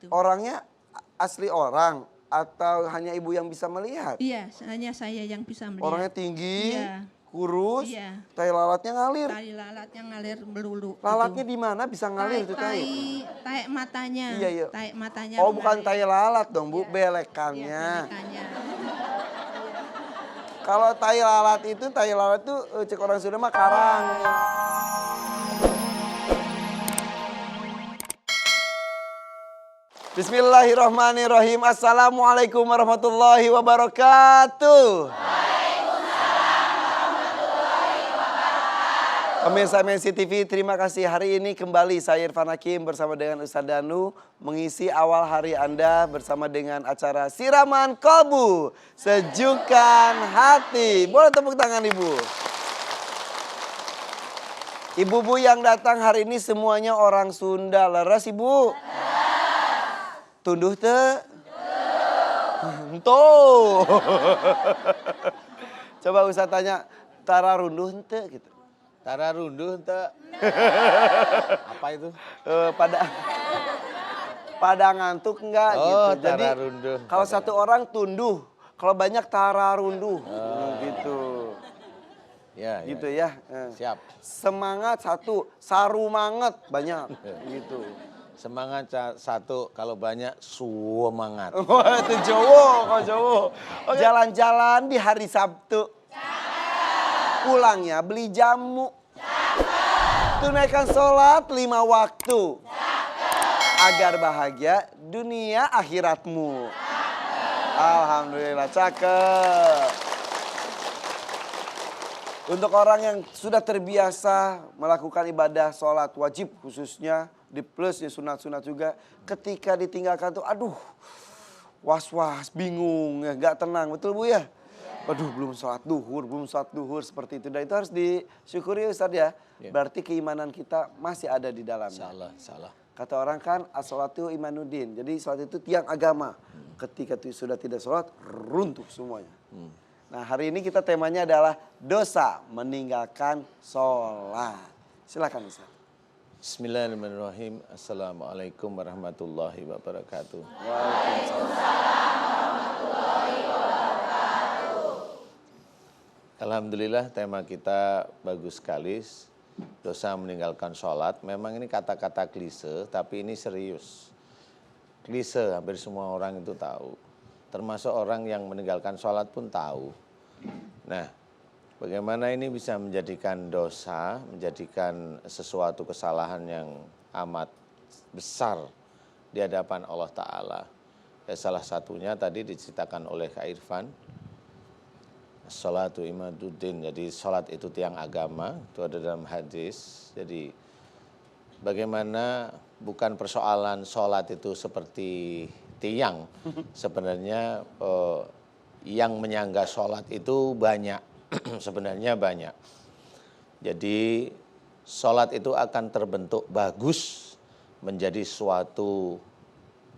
gitu. Orangnya asli orang atau hanya ibu yang bisa melihat? Iya, hanya saya yang bisa melihat. Orangnya tinggi, Iya. kurus, Iya. tai lalatnya ngalir. Tai lalatnya ngalir melulu. Lalatnya gitu. di mana bisa ngalir tuh tai? Tai matanya. Iya, iya. Tai matanya. Oh, bukan tai lalat dong, Bu, Iya. belekannya. Iya, belekannya. Kalau tai lalat itu cek orang Sunda mah karang. Bismillahirrahmanirrahim. Assalamualaikum warahmatullahi wabarakatuh. Pemirsa Mensi TV, terima kasih. Hari ini kembali saya Irfan Hakim bersama dengan Ustadz Danu mengisi awal hari Anda bersama dengan acara Siraman Kolbu, Sejukan Hati. Boleh tepuk tangan Ibu. Ibu-ibu yang datang hari ini semuanya orang Sunda. Leres Ibu? Tunduh teh? Tuh. Coba Ustadz tanya, tara runduh teh gitu. Tara runduh ente. Apa itu? Pada ngantuk enggak Oh, gitu. Jadi tara runduh. kalau satu orang tunduh, kalau banyak tara runduh. Gitu. Ya, Gitu ya. ya. Siap. Semangat satu, saru manget banyak gitu. Semangat satu, kalau banyak suemangat. Wah, itu Jowo, kok Jowo. Jalan-jalan di hari Sabtu. Pulangnya beli jamu. Tunaikan sholat 5 waktu. Agar bahagia dunia akhiratmu. Alhamdulillah, cakep. Untuk orang yang sudah terbiasa melakukan ibadah sholat wajib khususnya di plus ya sunat-sunat juga. Ketika ditinggalkan tuh aduh was-was, bingung, ya, gak tenang. Betul Bu ya? Waduh belum sholat duhur seperti itu. Dan itu harus disyukuri Ustadz ya. Berarti keimanan kita masih ada di dalamnya. Salah. Kata orang kan as-sholatu imanuddin. Jadi sholat itu tiang agama. Ketika sudah tidak sholat runtuh semuanya. Nah hari ini kita temanya adalah dosa meninggalkan sholat. Silakan Ustadz. Bismillahirrahmanirrahim. Assalamualaikum warahmatullahi wabarakatuh. Waalaikumsalam. Alhamdulillah tema kita bagus sekali. Dosa meninggalkan sholat. Memang ini kata-kata klise, tapi ini serius. Klise hampir semua orang itu tahu. Termasuk orang yang meninggalkan sholat pun tahu. Nah, bagaimana ini bisa menjadikan dosa, menjadikan sesuatu kesalahan yang amat besar di hadapan Allah Ta'ala. Ya, salah satunya tadi diceritakan oleh Kak Irfan. Sholatu imaduddin, jadi sholat itu tiang agama, itu ada dalam hadis. Jadi bagaimana bukan persoalan sholat itu seperti tiang. Sebenarnya yang menyangga sholat itu banyak, sebenarnya banyak. Jadi sholat itu akan terbentuk bagus, menjadi suatu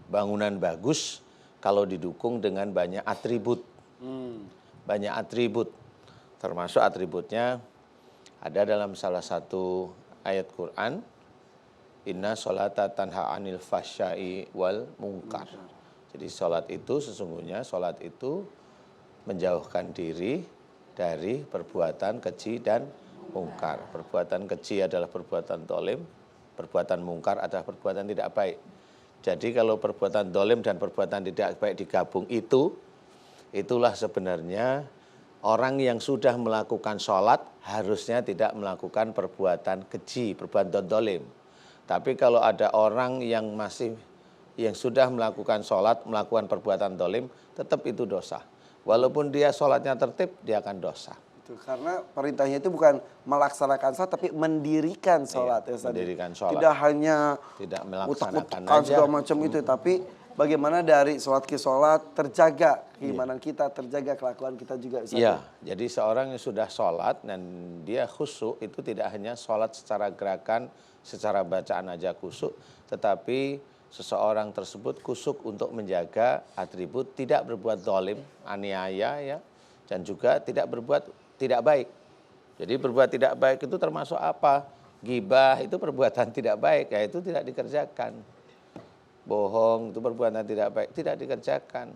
bangunan bagus kalau didukung dengan banyak atribut. Banyak atribut, termasuk atributnya ada dalam salah satu ayat Quran, inna sholata tanha anil fasyai wal mungkar. Jadi sholat itu sesungguhnya, sholat itu menjauhkan diri dari perbuatan keji dan mungkar. Perbuatan keji adalah perbuatan dolim, perbuatan mungkar adalah perbuatan tidak baik. Jadi kalau perbuatan dolim dan perbuatan tidak baik digabung itulah sebenarnya orang yang sudah melakukan sholat harusnya tidak melakukan perbuatan keji, perbuatan dolim. Tapi kalau ada orang yang sudah melakukan sholat, melakukan perbuatan dolim, tetap itu dosa. Walaupun dia sholatnya tertib, dia akan dosa. Karena perintahnya itu bukan melaksanakan sholat, tapi mendirikan sholat. Iya, mendirikan sholat. Tidak hanya melaksanakan utak-utakan aja. segala macam itu, tapi bagaimana dari sholat ke sholat terjaga keimanan kita, terjaga kelakuan kita juga. Iya, jadi seorang yang sudah sholat dan dia khusyuk itu tidak hanya sholat secara gerakan, secara bacaan aja khusyuk, tetapi seseorang tersebut khusyuk untuk menjaga atribut tidak berbuat zalim, aniaya ya, dan juga tidak berbuat tidak baik. Jadi berbuat tidak baik itu termasuk apa? Ghibah itu perbuatan tidak baik, ya itu tidak dikerjakan. bohong itu perbuatan tidak baik, tidak dikerjakan.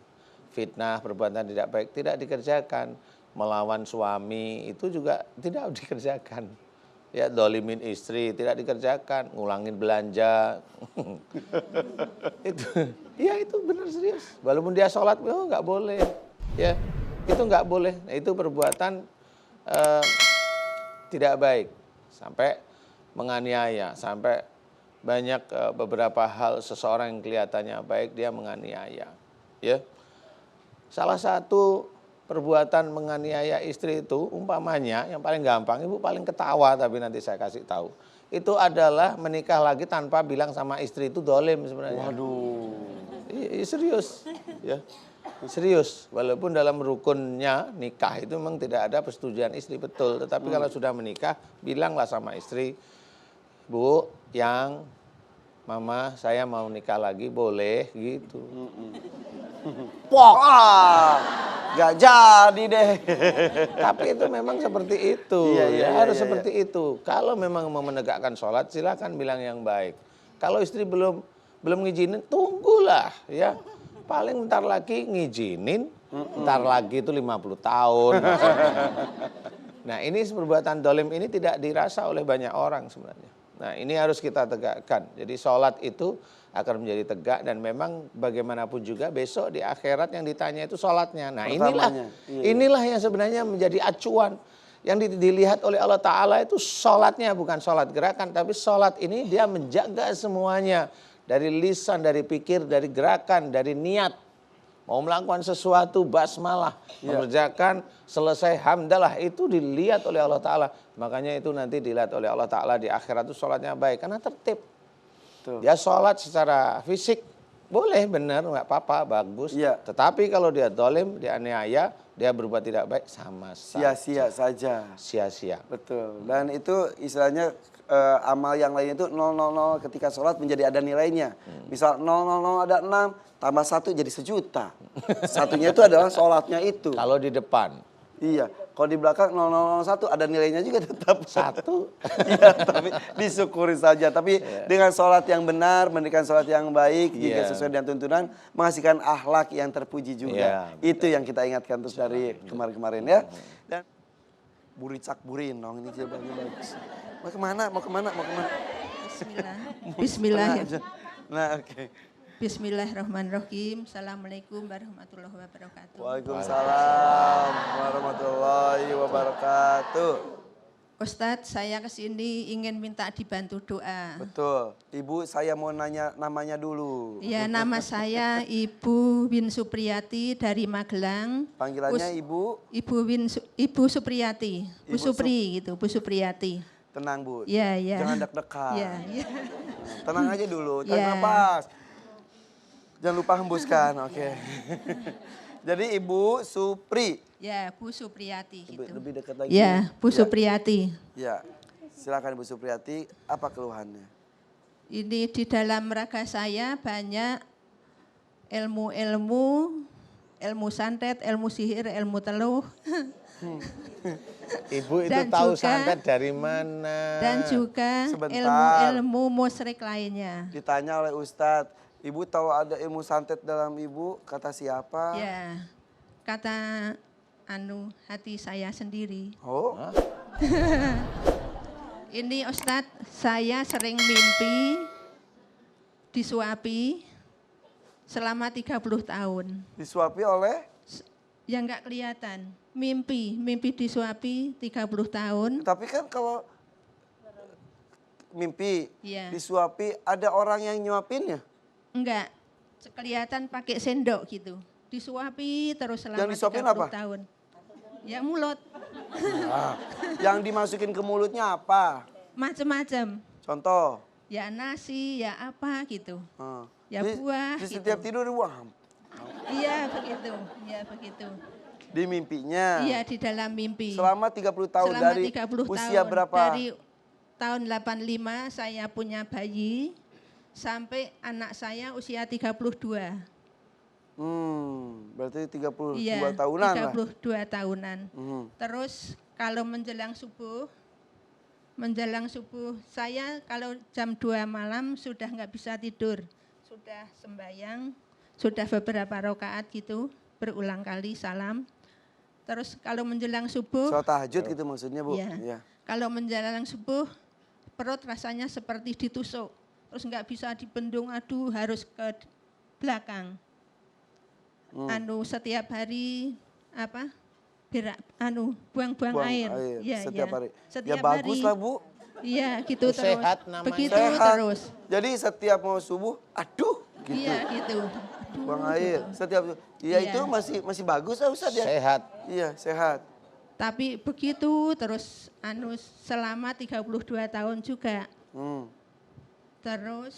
Fitnah, perbuatan tidak baik, tidak dikerjakan. Melawan suami itu juga tidak dikerjakan. Ya, dolimin istri tidak dikerjakan, ngulangin belanja. Itu, ya itu benar serius. Walaupun dia sholat, oh nggak boleh. Ya, itu nggak boleh. Nah, itu perbuatan tidak baik. Sampai menganiaya, sampai banyak beberapa hal seseorang yang kelihatannya baik dia menganiaya. Ya, salah satu perbuatan menganiaya istri itu umpamanya yang paling gampang, ibu paling ketawa tapi nanti saya kasih tahu. Itu adalah menikah lagi tanpa bilang sama istri itu dolim sebenarnya. Waduh. Iya, serius. Ya. Serius. Walaupun dalam rukunnya nikah itu memang tidak ada persetujuan istri, betul. Tetapi kalau sudah menikah, bilanglah sama istri, Bu, yang Mama saya mau nikah lagi boleh gitu. Pok. Gak jadi deh. Tapi itu memang seperti itu, harus seperti itu. Kalau memang mau menegakkan sholat, silakan bilang yang baik. Kalau istri belum ngizinin, tunggulah ya. Paling ntar lagi ngizinin, ntar lagi itu 50 tahun. Nah ini perbuatan dolim ini tidak dirasa oleh banyak orang sebenarnya. Nah ini harus kita tegakkan. Jadi sholat itu akan menjadi tegak dan memang bagaimanapun juga besok di akhirat yang ditanya itu sholatnya. Nah inilah yang sebenarnya menjadi acuan. Yang dilihat oleh Allah Ta'ala itu sholatnya bukan sholat gerakan. Tapi sholat ini dia menjaga semuanya. Dari lisan, dari pikir, dari gerakan, dari niat. Mau melakukan sesuatu basmalah, mengerjakan selesai hamdalah itu dilihat oleh Allah Ta'ala. Makanya itu nanti dilihat oleh Allah Ta'ala di akhirat itu sholatnya baik karena tertib. Tuh. Dia sholat secara fisik boleh benar nggak apa-apa bagus. Tetapi kalau dia dolim, dia aniaya, dia berbuat tidak baik sama saja. Sia-sia saja. Sia-sia. Betul. Dan itu istilahnya amal yang lain itu 000 ketika sholat menjadi ada nilainya. Misal 000 ada 6 tambah 1 jadi 1 juta. Satunya itu adalah sholatnya itu. Kalau di depan. Iya. Kalau di belakang 001 ada nilainya juga tetap 1. Iya, tapi disyukuri saja. Tapi dengan sholat yang benar, mendirikan sholat yang baik, jika sesuai dengan tuntunan, menghasilkan akhlak yang terpuji juga. Itu yang kita ingatkan terus dari kemarin-kemarin ya. Dan buricak burin dong, ini jawabannya bagus. Mau kemana? Bismillah. Bismillah. Nah, oke. Bismillahirrahmanirrahim. Assalamualaikum warahmatullahi wabarakatuh. Waalaikumsalam warahmatullahi wabarakatuh. Ustadz, saya kesini ingin minta dibantu doa. Betul. Ibu, saya mau nanya namanya dulu. Ya, nama saya Ibu Win Supriyati dari Magelang. Panggilannya Ibu? Ibu Supriyati. Bu Supri gitu, Bu Supriyati. Tenang, Bu. Iya, iya. Jangan deg-degan. Iya, iya. Tenang aja dulu, tarik nafas. Jangan lupa hembuskan, oke. Jadi Ibu Supri. Ya, Bu Supriyati gitu. Lebih dekat lagi. Ya, Bu Supriyati. Ya, silakan Ibu Supriyati, apa keluhannya? Ini di dalam raga saya banyak ilmu santet, ilmu sihir, ilmu teluh. Ibu itu tahu santet dari mana? Dan juga ilmu musyrik lainnya. Ditanya oleh Ustadz, Ibu tahu ada ilmu santet dalam Ibu, kata siapa? Ya, kata hati saya sendiri. Oh. Ini Ustadz, saya sering mimpi disuapi selama 30 tahun. Disuapi oleh? Yang nggak kelihatan. Mimpi disuapi 30 tahun. Tapi kan kalau mimpi disuapi, ada orang yang nyuapinnya? Enggak, kelihatan pakai sendok gitu. Disuapi terus selama yang disuapin 30 apa? tahun. Ya mulut. Nah, yang dimasukin ke mulutnya apa? Macem-macem. Contoh? Ya nasi, ya apa gitu. Ya di, buah di gitu. Setiap tidur dibuang? Iya begitu, iya begitu. Di mimpinya? Iya di dalam mimpi. Selama 30 tahun selama dari 30 usia tahun, berapa? Dari tahun 85 saya punya bayi. Sampai anak saya usia 32. Berarti 32 iya, tahunan 32 tahunan. Terus kalau menjelang subuh saya kalau jam 2 malam sudah nggak bisa tidur. sudah sembahyang, sudah beberapa rakaat gitu, berulang kali salam. Terus kalau menjelang subuh, Sholat tahajud gitu maksudnya Bu? iya. Iya. Kalau menjelang subuh, perut rasanya seperti ditusuk. Terus nggak bisa dibendung, aduh harus ke belakang. Setiap hari apa? Buang-buang Buang air. air Iya, setiap iya. hari. Setiap Ya bagus hari. lah Bu. Iya, gitu Itu terus. sehat namanya. Begitu Sehat. terus. Jadi setiap mau subuh, aduh gitu. Iya, gitu. Aduh, Buang air. gitu. Setiap ya Iya. itu masih bagus lah Ustaz ya. Sehat. Iya, sehat. Tapi begitu terus selama 32 tahun juga. Terus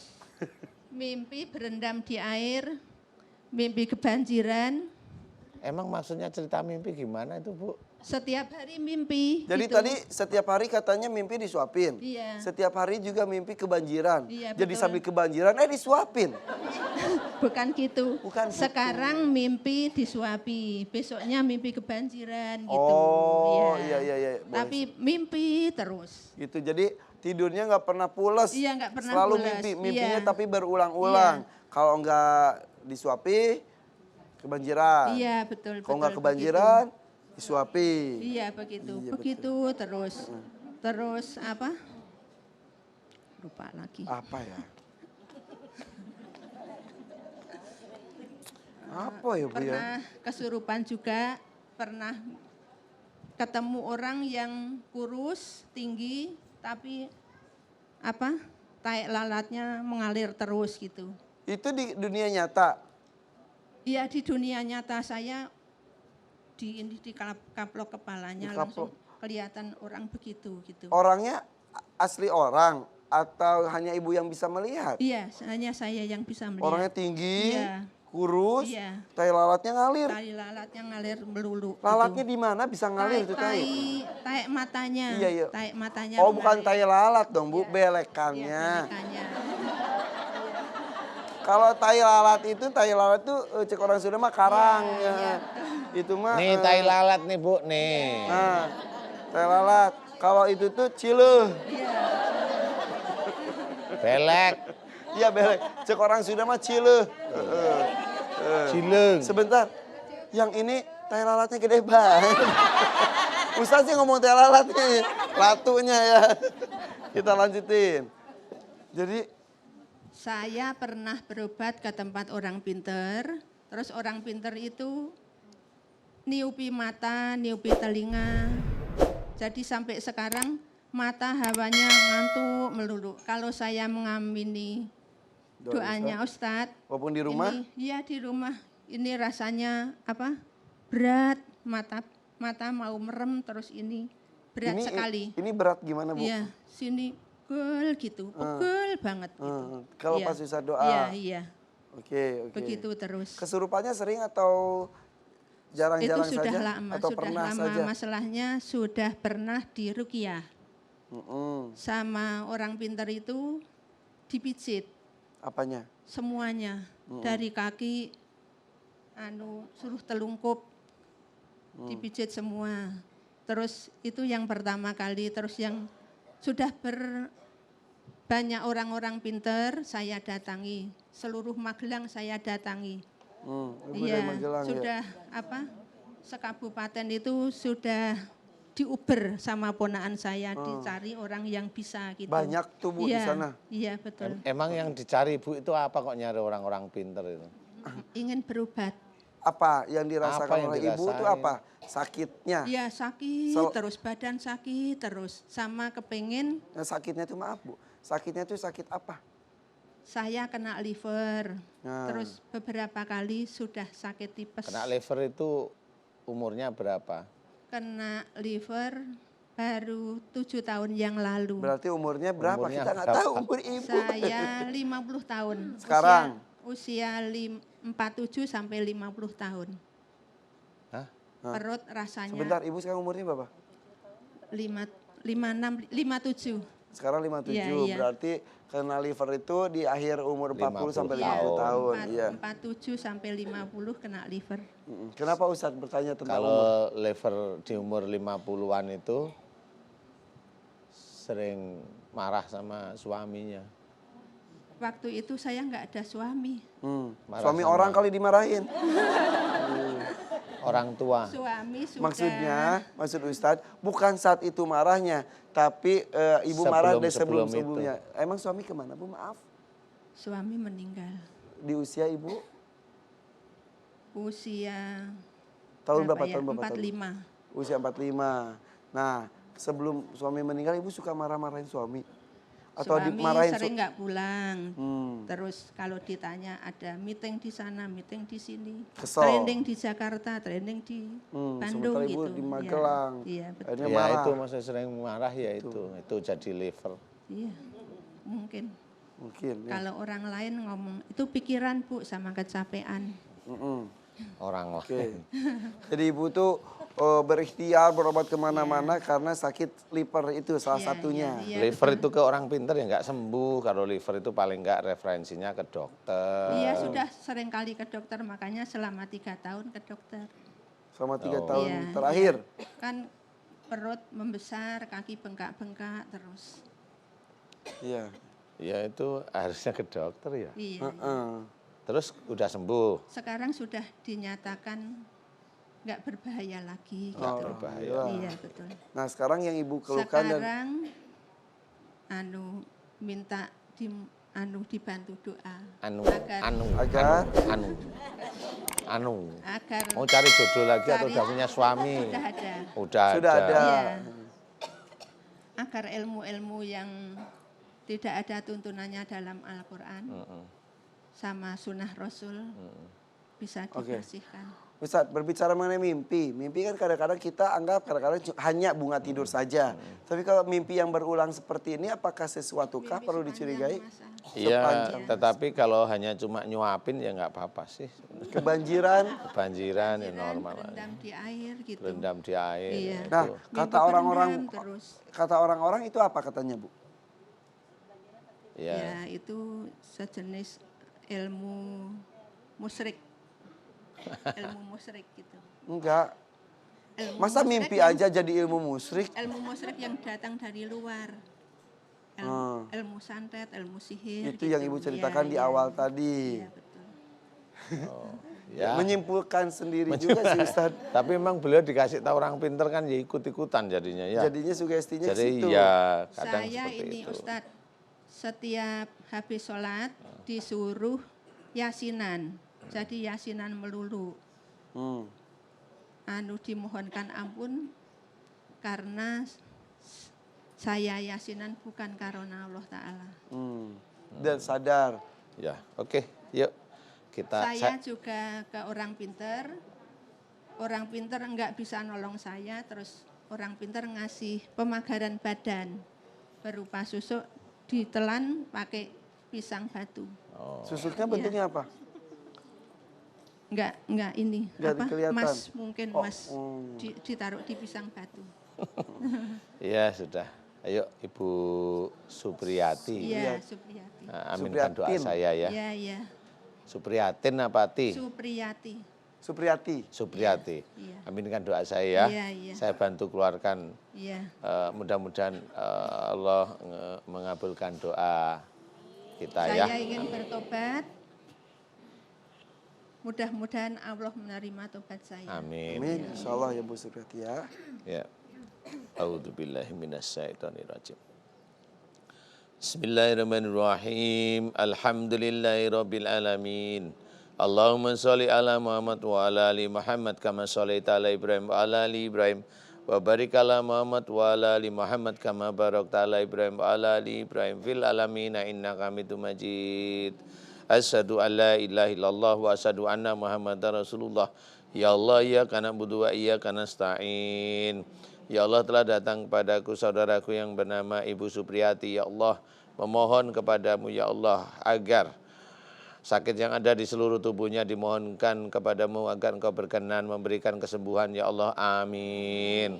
mimpi berendam di air, mimpi kebanjiran, Emang maksudnya cerita mimpi gimana itu Bu? setiap hari mimpi. Jadi gitu. tadi setiap hari katanya mimpi disuapin. Iya. Setiap hari juga mimpi kebanjiran. Iya, Jadi betul. sambil kebanjiran disuapin. Bukan gitu. Bukan gitu. Sekarang mimpi disuapi, besoknya mimpi kebanjiran gitu. Oh, iya. Boleh. Tapi mimpi terus. Gitu. Jadi tidurnya nggak pernah pules. Iya, nggak pernah Selalu pules. mimpi. Mimpinya Iya. tapi berulang-ulang. Kalau nggak disuapi, kebanjiran. Iya, betul. Kalau nggak betul, kebanjiran, disuapi. begitu. Iya, begitu. Iya, Begitu terus. Terus apa? Lupa lagi. Apa ya? Apa ya Bu ya? Pernah kesurupan juga, pernah ketemu orang yang kurus, tinggi, tapi apa? Tai lalatnya mengalir terus gitu. Itu di dunia nyata. Iya, di dunia nyata saya di kaplok kepalanya Dikaplok. langsung kelihatan orang begitu gitu. Orangnya asli orang atau hanya ibu yang bisa melihat? Iya, hanya saya yang bisa melihat. Orangnya tinggi, Iya. kurus, Iya. tai lalatnya ngalir. Tai lalatnya ngalir melulu. Lalatnya gitu. di mana bisa ngalir itu tai? Tai matanya. Iya, iya. Tai matanya. Oh bukan mengalir. tai lalat dong Bu, Iya. belekannya. Iya, belekannya. Kalau tai lalat itu cek orang Sunda mah karang Iya, ya. iya. Itu mah Nih tai lalat nih Bu nih. Nah, tai lalat. Kalau itu tuh cileuh. Belek, Iya belek. Cek orang Sunda mah cileuh. cileng. Sebentar. Yang ini tai lalatnya gede banget. Ustaz sih ngomong tai lalat nih. Latunya ya. Kita lanjutin. Jadi Saya pernah berobat ke tempat orang pinter. Terus orang pinter itu niupi mata, niupi telinga. Jadi sampai sekarang mata hawanya ngantuk melulu. Kalau saya mengamini doanya Ustadz. walaupun di rumah Iya di rumah. Ini rasanya apa? Berat, mata mau merem terus ini berat sekali. Ini berat gimana Bu? Iya, sini pegel gitu, pegel banget gitu. Kalau Iya. pas Ustaz doa. Iya. Oke. Begitu terus. Kesurupannya sering atau jarang-jarang Itu sudah saja? lama, Atau sudah pernah lama. saja? Masalahnya sudah pernah diruqyah sama orang pintar itu dipijit Apanya? semuanya dari kaki, suruh telungkup, dipijit semua. Terus itu yang pertama kali, terus yang sudah banyak orang-orang pintar saya datangi, seluruh Magelang saya datangi. Ibu dari Magelang, ya? Sudah sekabupaten itu sudah diuber sama ponaan saya, dicari orang yang bisa gitu. Banyak tuh Bu di Iya, sana. Iya betul. Emang yang dicari Bu itu apa kok nyari orang-orang pinter itu? Ingin berobat. Apa yang dirasakan Apa yang oleh ibu itu dirasain? apa? Sakitnya. Iya sakit terus, badan sakit terus. Sama kepengen Nah, sakitnya itu maaf Bu. Sakitnya itu sakit apa? saya kena liver. Nah. Terus beberapa kali sudah sakit tipes. Kena liver itu umurnya berapa? Kena liver baru 7 tahun yang lalu. Berarti umurnya berapa? Umurnya Kita nggak berapa? tahu umur ibu. Saya 50 tahun. Sekarang? Usia 47 sampai 50 tahun. Hah? Perut rasanya Sebentar, ibu sekarang umurnya berapa? 57. Sekarang 57, Iya, iya. berarti kena liver itu di akhir umur 40 sampai 50 tahun. tahun. Iya. 47 sampai 50 kena liver. Kenapa Ustadz bertanya tentang umur? Kalau liver di umur 50-an itu sering marah sama suaminya. waktu itu saya nggak ada suami. Marah Suami sama orang kali dimarahin. orang tua. Suami sudah. Maksudnya, maksud Ustadz, bukan saat itu marahnya, tapi ibu marah dari Sebelum sebelumnya. Emang suami kemana Bu? Maaf. Suami meninggal. Di usia ibu? Usia Tahun berapa? ya? Tahun berapa? 45. Usia 45. Nah, sebelum suami meninggal ibu suka marah-marahin suami? Atau Suami dimarahin? sering nggak pulang. Hmm. Terus kalau ditanya ada meeting di sana, meeting di sini. Kesel. Trending di Jakarta, trending di Bandung sementara ibu gitu. di Ya, Magelang. iya, betul. Akhirnya Ya marah. itu maksudnya sering marah ya itu jadi liver. Iya, mungkin. Mungkin ya. Kalau orang lain ngomong, itu pikiran Bu sama kecapean. Orang Oke. lain. Jadi ibu tuh berikhtiar berobat kemana-mana karena sakit liver itu salah Iya, satunya. iya, iya, Liver betul. itu ke orang pinter ya nggak sembuh. Kalau liver itu paling nggak referensinya ke dokter. Iya, sudah sering kali ke dokter, makanya selama 3 tahun ke dokter. Selama 3 Oh. tahun Iya, terakhir. iya. Kan perut membesar, kaki bengkak-bengkak terus. Iya. Ya itu harusnya ke dokter ya. Iya. Heeh. Terus udah sembuh. Sekarang sudah dinyatakan nggak berbahaya lagi. Gitu. Oh, berbahaya. alhamdulillah. Iya betul. Nah sekarang yang ibu keluhkan dan Sekarang minta dibantu doa agar agar Mau cari jodoh lagi atau Cari- udah punya suami? sudah ada. sudah ada. Iya. Agar ilmu-ilmu yang tidak ada tuntunannya dalam Al-Quran sama Sunnah Rasul bisa Oke. dibersihkan. Ustadz, berbicara mengenai mimpi. Mimpi kan kadang-kadang kita anggap kadang-kadang hanya bunga tidur saja. Tapi kalau mimpi yang berulang seperti ini apakah sesuatukah Mimpi perlu sepanjang dicurigai? masa. Iya, Sepanjang tetapi kalau hanya cuma nyuapin ya nggak apa-apa sih. Kebanjiran. Kebanjiran ya normal aja. Berendam di air gitu. Rendam di air. Iya. ya Nah, itu. kata Mimpi orang-orang berendam terus. kata orang-orang itu apa katanya, Bu? Ya. Ya, itu sejenis ilmu musyrik. Ilmu musyrik gitu. Enggak. Ilmu Masa musyrik mimpi yang- aja jadi ilmu musyrik? Ilmu musyrik yang datang dari luar. Ilmu santet, ilmu sihir. Itu yang Ibu ceritakan di awal tadi. Iya, betul. Ya. Menyimpulkan sendiri juga sih Ustaz. Tapi memang beliau dikasih tahu orang pinter kan ya ikut-ikutan jadinya ya. Jadinya sugestinya ke Jadi situ. ya kadang Saya seperti ini itu. Ustadz, setiap habis sholat disuruh yasinan. Jadi yasinan melulu. Hmm. Dimohonkan ampun karena saya yasinan bukan karena Allah Ta'ala. Dan sadar. Ya, oke, yuk kita. Saya juga ke orang pinter. Orang pinter enggak bisa nolong saya, terus orang pinter ngasih pemagaran badan berupa susuk ditelan pakai pisang batu. Susuknya bentuknya apa? Enggak ini Enggak apa? kelihatan. Mas mungkin Oh, mas ditaruh di pisang batu. Ya sudah. Ayo Ibu Supriyati. Iya, Supriyati. Nah, aminkan doa Supriyatin. saya ya. Iya, iya. Supriyatin apa Ti? Supriyati. Supriyati. Supriyati. Iya. Aminkan doa saya ya. Iya, iya. Saya bantu keluarkan. Iya. Mudah-mudahan Allah mengabulkan doa kita Saya ya. ingin bertobat. Mudah-mudahan Allah menerima tobat saya. Amin. Amin. Insyaallah ya Bu Supriyati ya. Ya. A'udzubillahi minasyaitonirrajim. Bismillahirrahmanirrahim. Alhamdulillahirabbil alamin. Allahumma shalli ala Muhammad wa ala ali Muhammad kama shallaita ala Ibrahim wa ala ali Ibrahim wa barik ala Muhammad wa ala ali Muhammad kama barakta ala Ibrahim wa ala ali Ibrahim fil alamin innaka Hamidum Majid. Asyhadu an la ilaha illallah wa asyhadu anna Muhammadar Rasulullah. Ya Allah, iyyaka na'budu wa iyyaka nasta'in. Ya Allah, telah datang kepadaku saudaraku yang bernama Ibu Supriyati. Ya Allah, memohon kepadamu ya Allah agar sakit yang ada di seluruh tubuhnya dimohonkan kepadamu agar engkau berkenan memberikan kesembuhan ya Allah. Amin.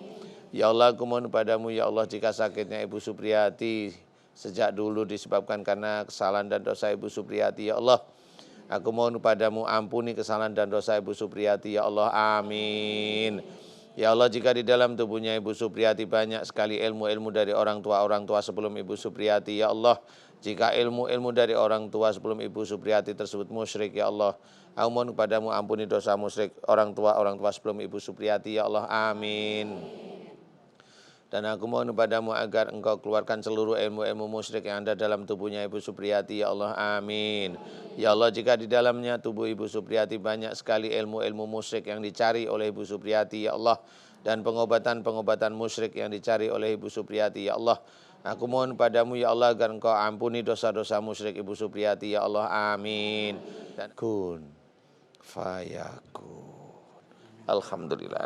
Ya Allah, aku mohon padamu ya Allah jika sakitnya Ibu Supriyati sejak dulu disebabkan karena kesalahan dan dosa Ibu Supriyati ya Allah. Aku mohon padamu ampuni kesalahan dan dosa Ibu Supriyati ya Allah. Amin. Ya Allah, jika di dalam tubuhnya Ibu Supriyati banyak sekali ilmu-ilmu dari orang tua sebelum Ibu Supriyati ya Allah Jika ilmu-ilmu dari orang tua sebelum Ibu Supriyati tersebut musyrik, ya Allah, aku mohon kepadamu ampuni dosa musyrik orang tua sebelum Ibu Supriyati, ya Allah, amin. Dan aku mohon kepadamu agar engkau keluarkan seluruh ilmu-ilmu musyrik yang ada dalam tubuhnya Ibu Supriyati, ya Allah, amin. Ya Allah, jika di dalamnya tubuh Ibu Supriyati banyak sekali ilmu-ilmu musyrik yang dicari oleh Ibu Supriyati, ya Allah, dan pengobatan-pengobatan musyrik yang dicari oleh Ibu Supriyati, ya Allah, aku mohon padamu, ya Allah, agar engkau ampuni dosa-dosa musyrik Ibu Supriyati, ya Allah, amin. Dan kun fayakun. Alhamdulillah.